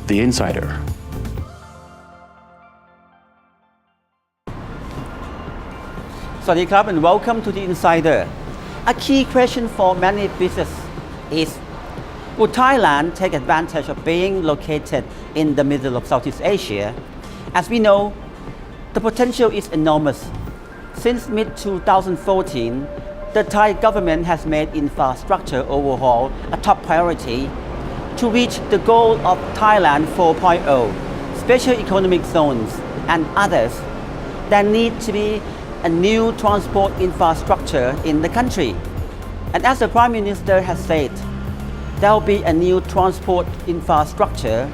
The Insider. Swadee and welcome to The Insider. A key question for many businesses is, would Thailand take advantage of being located in the middle of Southeast Asia? As we know, the potential is enormous. Since mid-2014, the Thai government has made infrastructure overhaul a top priority to reach the goal of Thailand 4.0, special economic zones and others. There need to be a new transport infrastructure in the country. And as the Prime Minister has said, there will be a new transport infrastructure.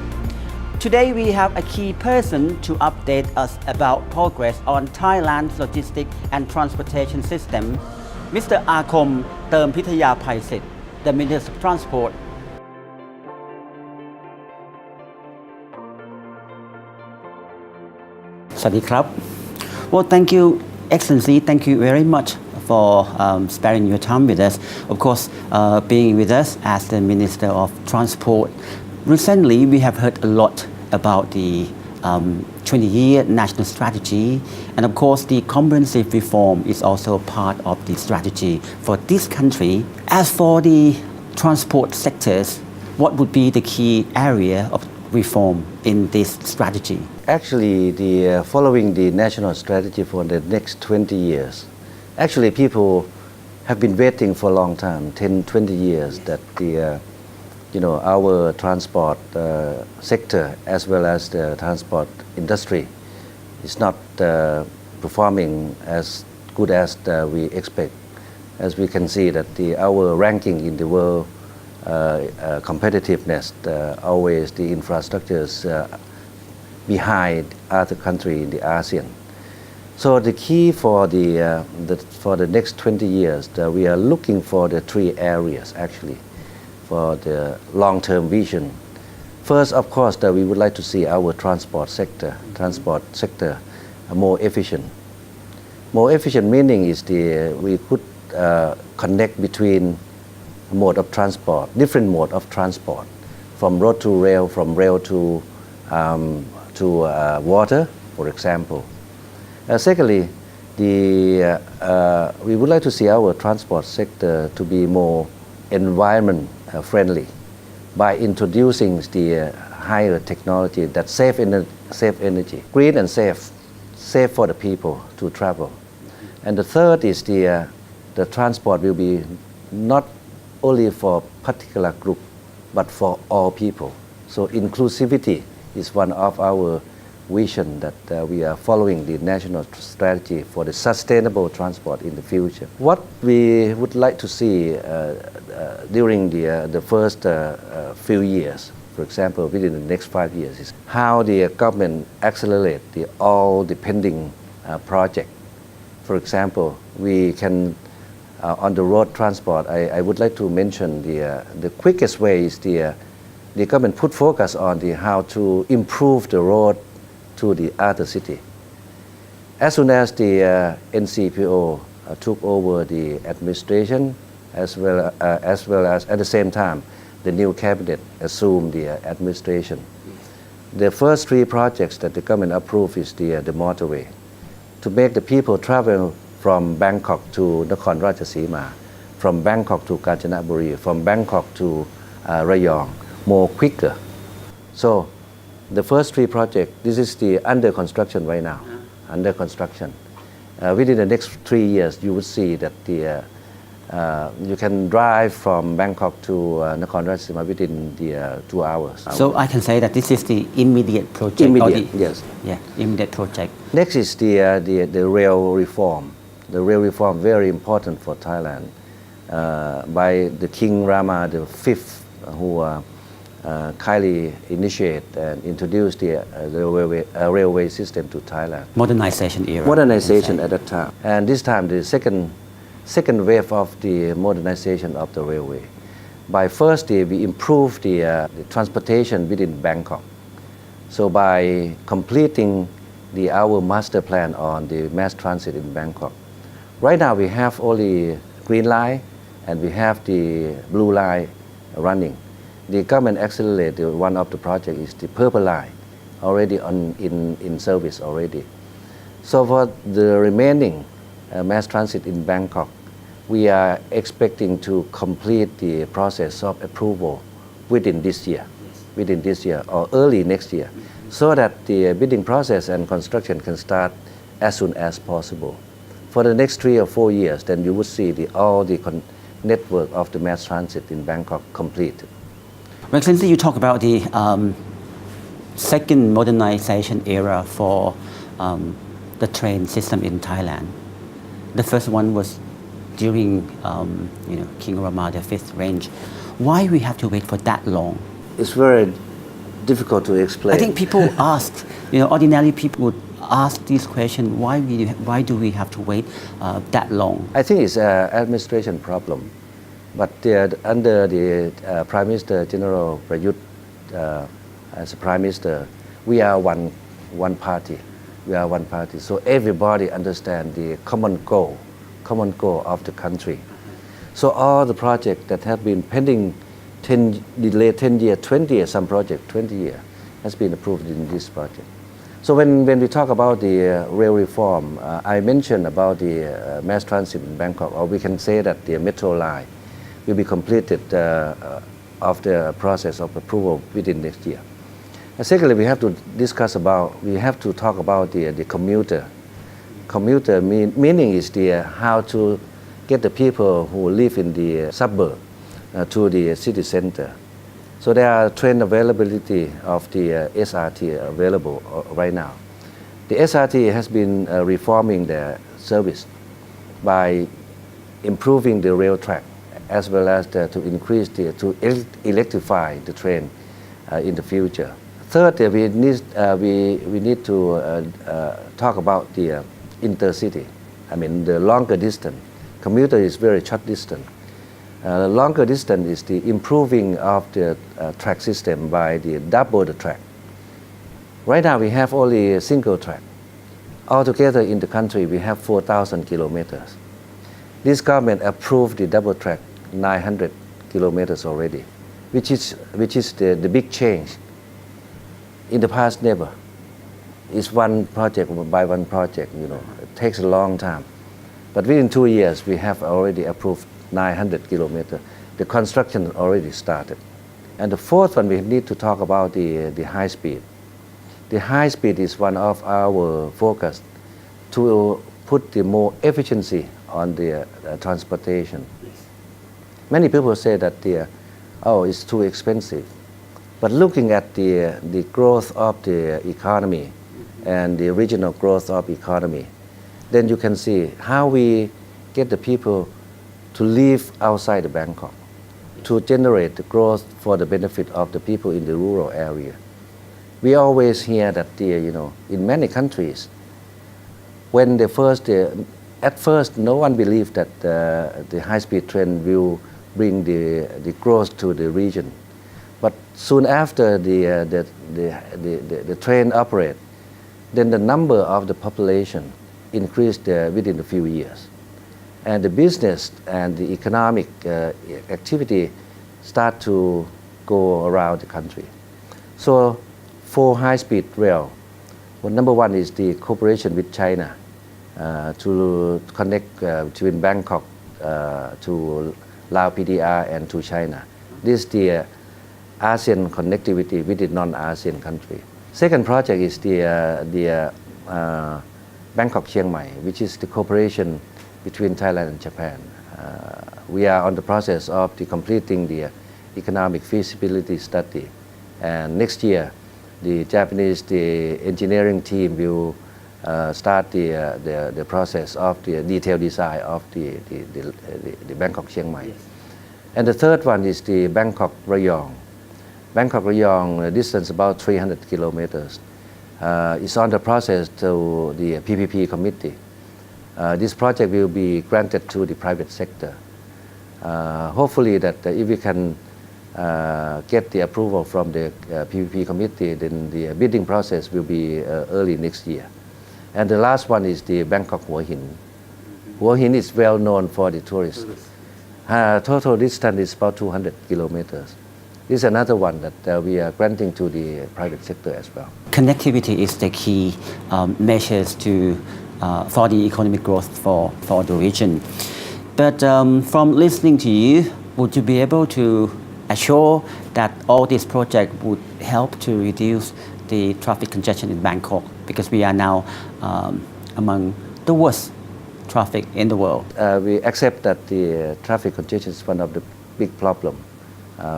Today we have a key person to update us about progress on Thailand's logistics and transportation system, Mr. Arkhom Termpittayapaisith, the Minister of Transport. Well, thank you, Excellency. Thank you very much for sparing your time with us. Of course, being with us as the Minister of Transport. Recently, we have heard a lot about the 20-year national strategy, and of course, the comprehensive reform is also part of the strategy for this country. As for the transport sectors, what would be the key area of reform in this strategy? Actually, following the national strategy for the next 20 years, actually people have been waiting for a long time, 10, 20 years, that our transport sector as well as the transport industry is not performing as good as we expect. As we can see that our ranking in the world competitiveness, always the infrastructure is behind other countries in the ASEAN. So the key for the next 20 years, we are looking for the three areas actually for the long-term vision. First, of course, that we would like to see our transport sector more efficient. More efficient meaning is we could connect between mode of transport, different mode of transport, from road to rail, from rail to water, for example. Secondly, we would like to see our transport sector to be more environment friendly by introducing the higher technology that save energy, green and safe for the people to travel. And the third is the transport will be not only for particular group but for all people. So inclusivity is one of our vision that we are following the national strategy for the sustainable transport in the future. What we would like to see during the first few years, for example, within the next 5 years, is how the government accelerate all the pending project. For example, we can on the road transport, I would like to mention the quickest way is the government put focus on how to improve the road to the other city. As soon as the NCPO took over the administration, as well as at the same time the new cabinet assumed the administration. The first three projects that the government approved is the motorway to make the people travel from Bangkok to Nakhon Ratchasima, from Bangkok to Kanchanaburi, from Bangkok to Rayong more quicker. So the first three projects, this is the under construction right now, under construction. Within the next 3 years, you will see that you can drive from Bangkok to Nakhon Ratchasima within 2 hours. So I can say that this is the immediate project. Immediate, yes. Yeah, immediate project. Next is the rail reform. The rail reform very important for Thailand by the King Rama V, who kindly initiate and introduce the railway system to Thailand. Modernization era. Modernization at that time. And this time the second wave of the modernization of the railway. By first we improve the transportation within Bangkok. So by completing our master plan on the mass transit in Bangkok. Right now we have only green line and we have the blue line running. The government accelerated one of the project is the Purple Line, already in service already. So for the remaining mass transit in Bangkok, we are expecting to complete the process of approval within this year or early next year, so that the bidding process and construction can start as soon as possible. For the next 3 or 4 years, then you would see all the network of the mass transit in Bangkok completed. Excellency, you talk about the second modernization era for the train system in Thailand. The first one was during King Rama V's reign. Why we have to wait for that long? It's very difficult to explain. I think people ask, ordinary people would ask this question, why do we have to wait that long? I think it's an administration problem. But under the Prime Minister General Prayut as a Prime Minister, we are one party. We are one party. So everybody understands the common goal of the country. So all the projects that have been pending delayed 10 years, 20 years, some project 20 years, has been approved in this project. So when we talk about the rail reform, I mentioned about the mass transit in Bangkok, or we can say that the metro line will be completed after a process of approval within next year. And secondly, we have to talk about the commuter. Commuter meaning is how to get the people who live in the suburb to the city center. So there are train availability of the SRT available right now. The SRT has been reforming their service by improving the rail track, as well as to increase to electrify the train in the future. Third, we need to talk about the intercity. I mean, the longer distance. Commuter is very short distance. Longer distance is the improving of the track system by the double the track. Right now we have only a single track. Altogether in the country we have 4,000 kilometers. This government approved the double track 900 kilometers already, which is the big change. In the past, never. It's one project by one project, It takes a long time. But within 2 years, we have already approved 900 kilometers. The construction already started. And the fourth one, we need to talk about the high speed. The high speed is one of our focus to put the more efficiency on the transportation. Many people say that it's too expensive. But looking at the growth of the economy and the regional growth of economy, then you can see how we get the people to live outside of Bangkok, to generate the growth for the benefit of the people in the rural area. We always hear that in many countries, when at first no one believed that the high-speed train will bring the growth to the region. But soon after the train operate, then the number of the population increased within a few years. And the business and the economic activity start to go around the country. So for high-speed rail, number one is the cooperation with China to connect between Bangkok to Lao PDR and to China. This is the ASEAN connectivity with the non-ASEAN country. Second project is the Bangkok Chiang Mai, which is the cooperation between Thailand and Japan. We are on the process of completing the economic feasibility study, and next year the engineering team will start the process of the detailed design of the Bangkok Chiang Mai. Yes. And the third one is the Bangkok Rayong. Bangkok Rayong, distance about 300 kilometers. Is on the process to the PPP committee. This project will be granted to the private sector. Hopefully that if we can get the approval from the PPP committee, then the bidding process will be early next year. And the last one is the Bangkok Hua Hin. Hua Hin is well known for the tourists. Total distance is about 200 kilometers. This is another one that we are granting to the private sector as well. Connectivity is the key measures for the economic growth for the region. But from listening to you, would you be able to assure that all these projects would help to reduce the traffic congestion in Bangkok? Because we are now among the worst traffic in the world. We accept that the traffic congestion is one of the big problems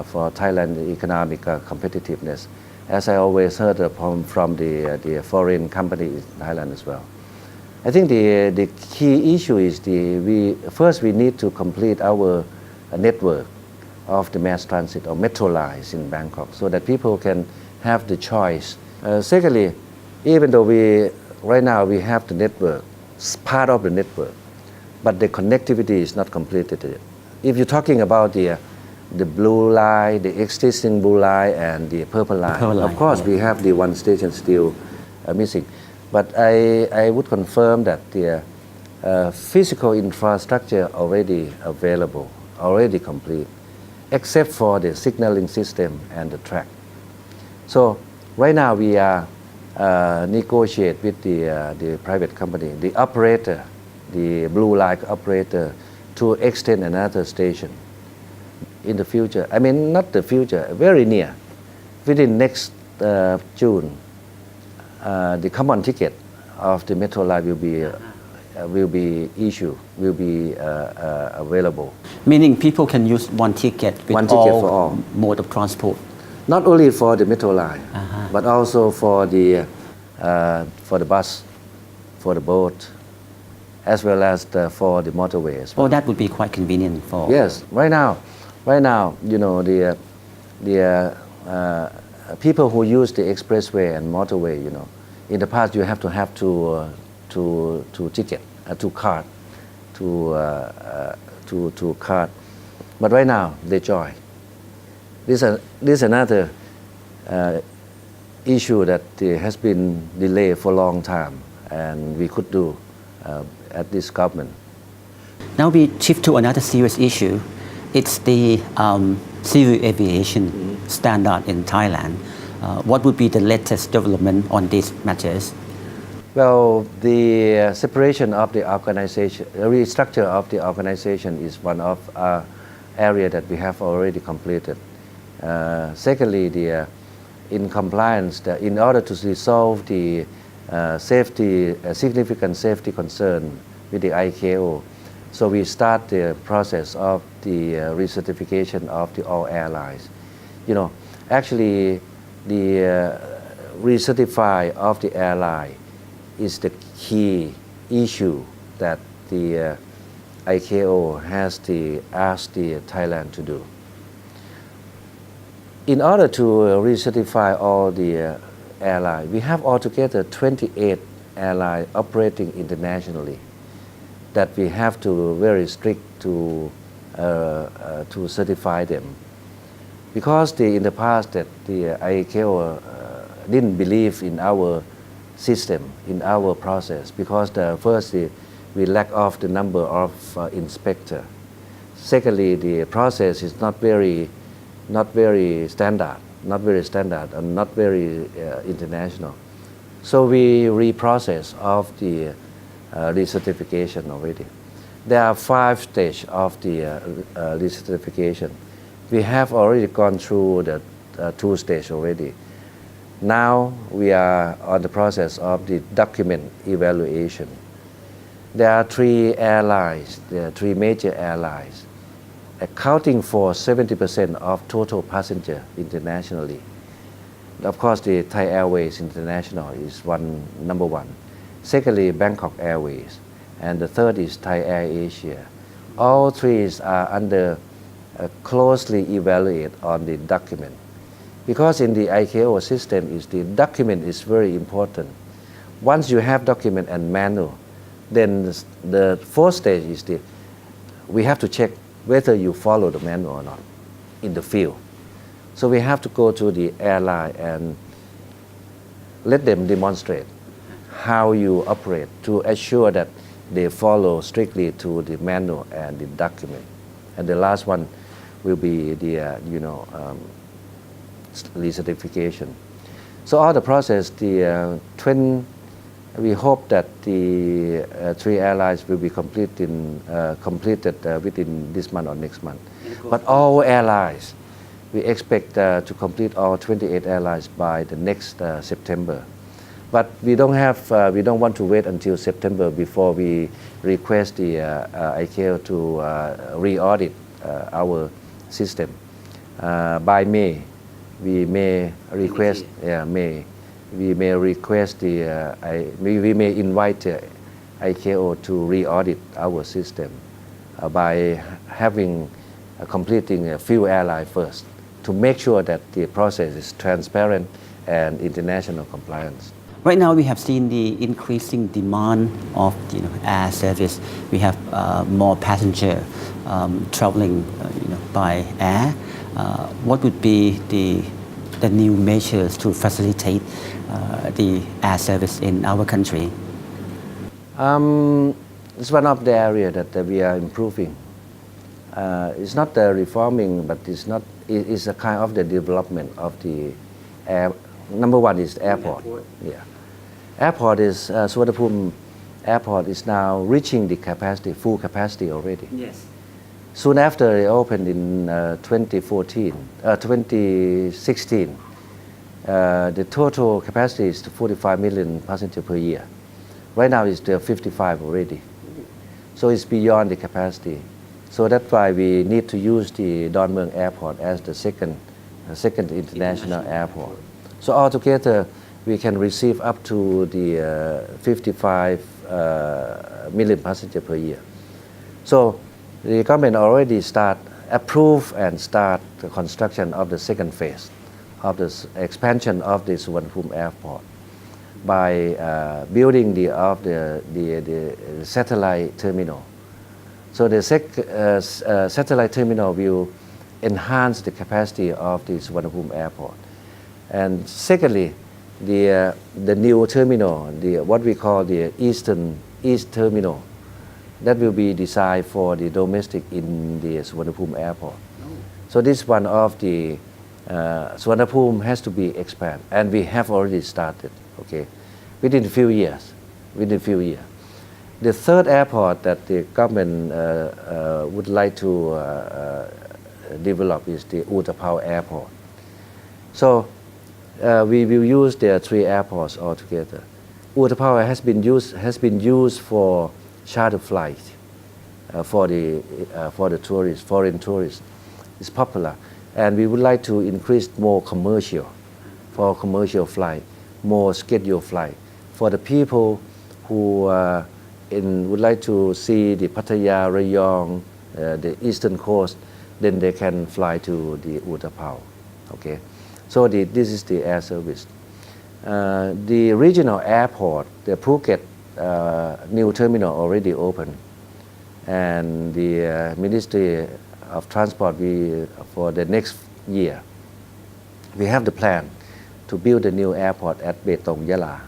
for Thailand's economic competitiveness, as I always heard from the foreign companies in Thailand as well. I think the key issue is first we need to complete our network of the mass transit or metro lines in Bangkok so that people can have the choice. Secondly, even though right now we have the network, part of the network, but the connectivity is not completed yet. If you're talking about the blue line, the existing blue line and the purple line, of course we have the one station still missing. But I would confirm that the physical infrastructure already available, already complete, except for the signaling system and the track. So right now we are negotiate with the private company, the operator, the blue line operator, to extend another station in the future. I mean, not the future, very near. Within next June, the common ticket of the metro line will be issued, will be available. Meaning people can use one ticket with one ticket for all mode of transport. Not only for the metro line, but also for the bus, for the boat, as well as for the motorway as well. Oh, that would be quite convenient for. Yes, right now, you know, the people who use the expressway and motorway, you know, in the past you have to have to ticket, to card, to card, but right now they join. This is another issue that has been delayed for a long time, and we could do at this government. Now we shift to another serious issue. It's the civil aviation standard in Thailand. What would be the latest development on these matters? Well, the separation of the organization, the restructure of the organization is one of area that we have already completed. Secondly, in compliance, in order to resolve the significant safety concern with the ICAO, so we start the process of the recertification of the all airlines. You know, actually, the recertify of the airline is the key issue that the ICAO has to ask the Thailand to do. In order to recertify all the airlines, we have altogether 28 airlines operating internationally that we have to very strict to certify them, because in the past that the ICAO didn't believe in our system, in our process, because firstly we lack of the number of inspector. Secondly, the process is not very standard, and not very international. So we reprocess of the recertification already. There are 5 stages of the recertification. We have already gone through the 2 stages already. Now we are on the process of the document evaluation. There are 3 airlines, there are 3 major airlines, accounting for 70% of total passenger internationally. Of course, the Thai Airways International is number one. Secondly, Bangkok Airways, and the third is Thai Air Asia. All 3 are under closely evaluated on the document, because in the ICAO system the document is very important. Once you have document and manual, then the 4th stage is we have to check whether you follow the manual or not in the field. So we have to go to the airline and let them demonstrate how you operate to assure that they follow strictly to the manual and the document. And the last one will be the recertification. So all the process, we hope that the 3 airlines will be completed within this month or next month. But all airlines, we expect to complete all 28 airlines by the next September. But we don't want to wait until September before we request the ICAO to re-audit our system. By May, we may request. We may request we may invite the ICAO to re-audit our system by completing a few airlines first to make sure that the process is transparent and international compliance. Right now, we have seen the increasing demand of air service. We have more passenger traveling by air. What would be the new measures to facilitate the air service in our country? It's one of the areas that we are improving. It's not the reforming, but it's a kind of the development of the air. Number one is the airport. Yeah. Airport is Suvarnabhumi Airport is now reaching the full capacity already. Yes. Soon after it opened in 2016, the total capacity is 45 million passengers per year. Right now it's 55 already. So it's beyond the capacity. So that's why we need to use the Don Mueang Airport as the second international airport. So altogether, we can receive up to the 55 million passengers per year. So the government already approve and start the construction of the second phase of the expansion of the Suvarnabhumi Airport by building the satellite terminal. So the satellite terminal will enhance the capacity of the Suvarnabhumi Airport. And secondly, the new terminal, what we call the East Terminal, that will be designed for the domestic in the Suvarnabhumi Airport. So this one of the Suvarnabhumi has to be expanded, and we have already started. Okay, within a few years. The third airport that the government would like to develop is the Utapao Airport. So we will use the 3 airports altogether. Utapao has been used for charter flights for the tourists, foreign tourists. It's popular, and we would like to increase more commercial flight, more scheduled flight for the people who would like to see the Pattaya, Rayong, the eastern coast. Then they can fly to the Utapao. Okay. So this is the air service. The regional airport, the Phuket new terminal already opened, and the Ministry of Transport, for the next year, we have the plan to build a new airport at Betong Yala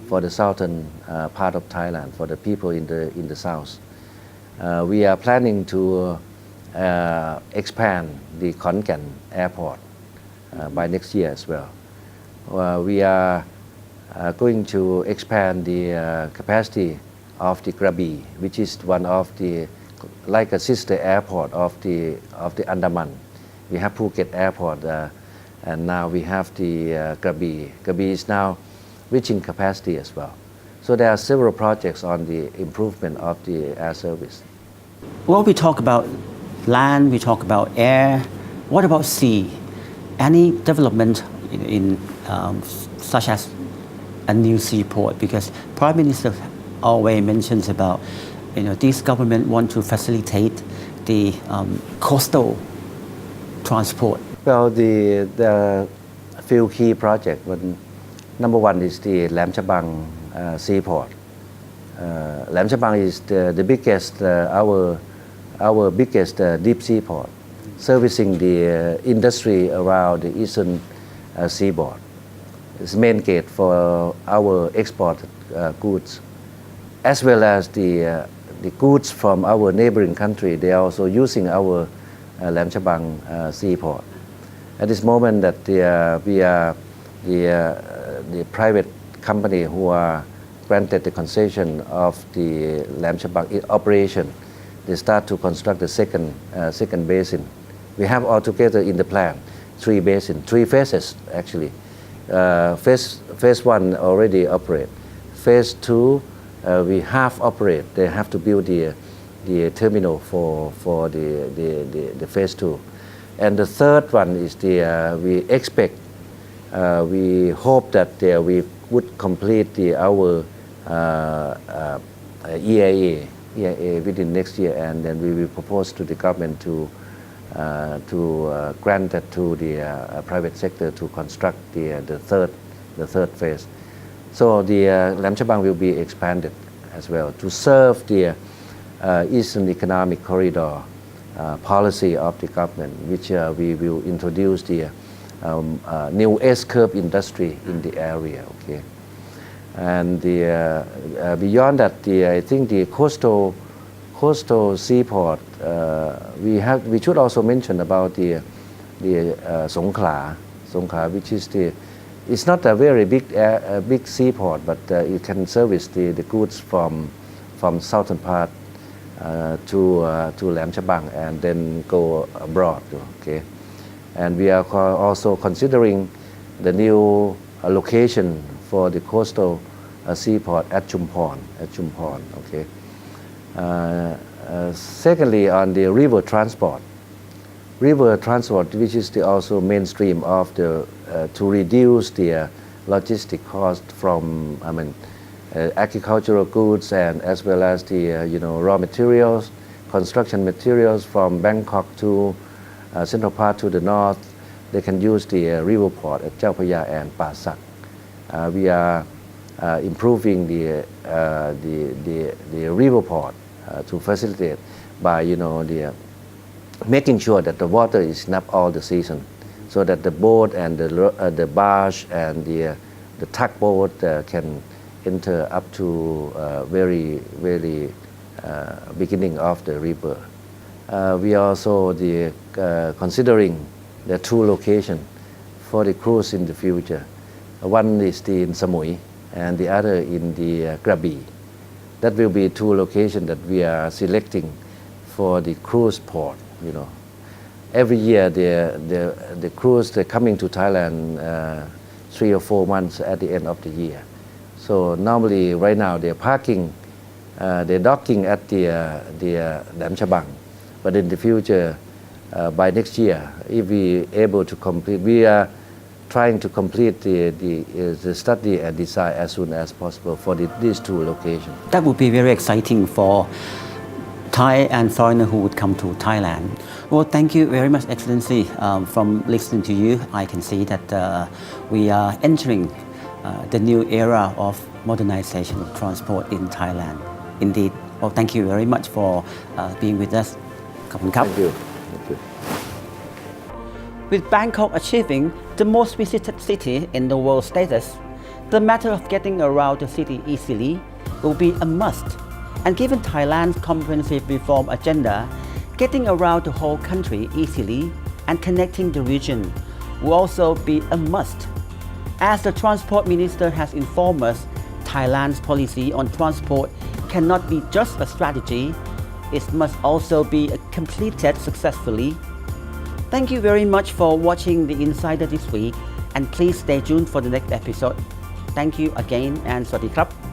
for the southern part of Thailand, for the people in the south. We are planning to expand the Khon Kaen airport by next year as well. We are going to expand the capacity of the Krabi, which is one of the like a sister airport of the Andaman. We have Phuket Airport, and now we have the Krabi. Krabi is now reaching capacity as well. So there are several projects on the improvement of the air service. Well, we talk about land, we talk about air. What about sea? Any development in such as a new seaport? Because Prime Minister always mentions about this government want to facilitate the coastal transport. Well, the few key projects. Number one is the Lam Chabang seaport. Lam Chabang is the biggest, our biggest deep sea port, servicing the industry around the eastern seaboard. It's main gate for our export goods, as well as the goods from our neighboring country. They are also using our Lam Chabang seaport. At this moment that we are the private company who are granted the concession of the Lam Chabang operation. They start to construct the second basin. We have altogether in the plan 3 basins, 3 phases actually. Phase 1 already operate. Phase 2 we half operate. They have to build the terminal for the phase 2. And the third one is we expect, we hope that we would complete our EIA within next year, and then we will propose to the government to grant that to the private sector to construct the third phase. So the Lam Chabang will be expanded as well to serve the Eastern Economic Corridor policy of the government, which we will introduce the new S-curve industry in the area. Okay, and beyond that, I think the coastal seaport, we should also mention about the Songkhla, which is it's not a very big seaport, but it can service the goods from southern part to Lam Chabang and then go abroad. Okay, and we are also considering the new location for the coastal seaport at Chumphon. Okay. Secondly, on the river transport, which is also mainstream of the to reduce the logistic cost from agricultural goods and as well as the raw materials, construction materials from Bangkok to central part to the north. They can use the river port at Chao Phraya and Pa Sak. We are improving the river port to facilitate by making sure that the water is enough all the season, so that the boat and the barge and the tugboat can enter up to very beginning of the river. We are also considering the 2 locations for the cruise in the future. One is in Samui and the other in the Krabi. That will be 2 locations that we are selecting for the cruise port. Every year the cruise they're coming to Thailand 3 or 4 months at the end of the year. So normally right now they're parking, they're docking at the Lam Chabang. But in the future, by next year, if we able to complete, we are trying to complete the study and design as soon as possible for these 2 locations. That would be very exciting for Thai and foreigner who would come to Thailand. Well, thank you very much, Excellency. From listening to you, I can see that we are entering the new era of modernization of transport in Thailand. Indeed. Well, thank you very much for being with us. Thank you. With Bangkok achieving the most visited city in the world status, the matter of getting around the city easily will be a must. And given Thailand's comprehensive reform agenda, getting around the whole country easily and connecting the region will also be a must. As the Transport Minister has informed us, Thailand's policy on transport cannot be just a strategy, it must also be completed successfully. Thank you very much for watching The Insider this week, and please stay tuned for the next episode. Thank you again and สวัสดีครับ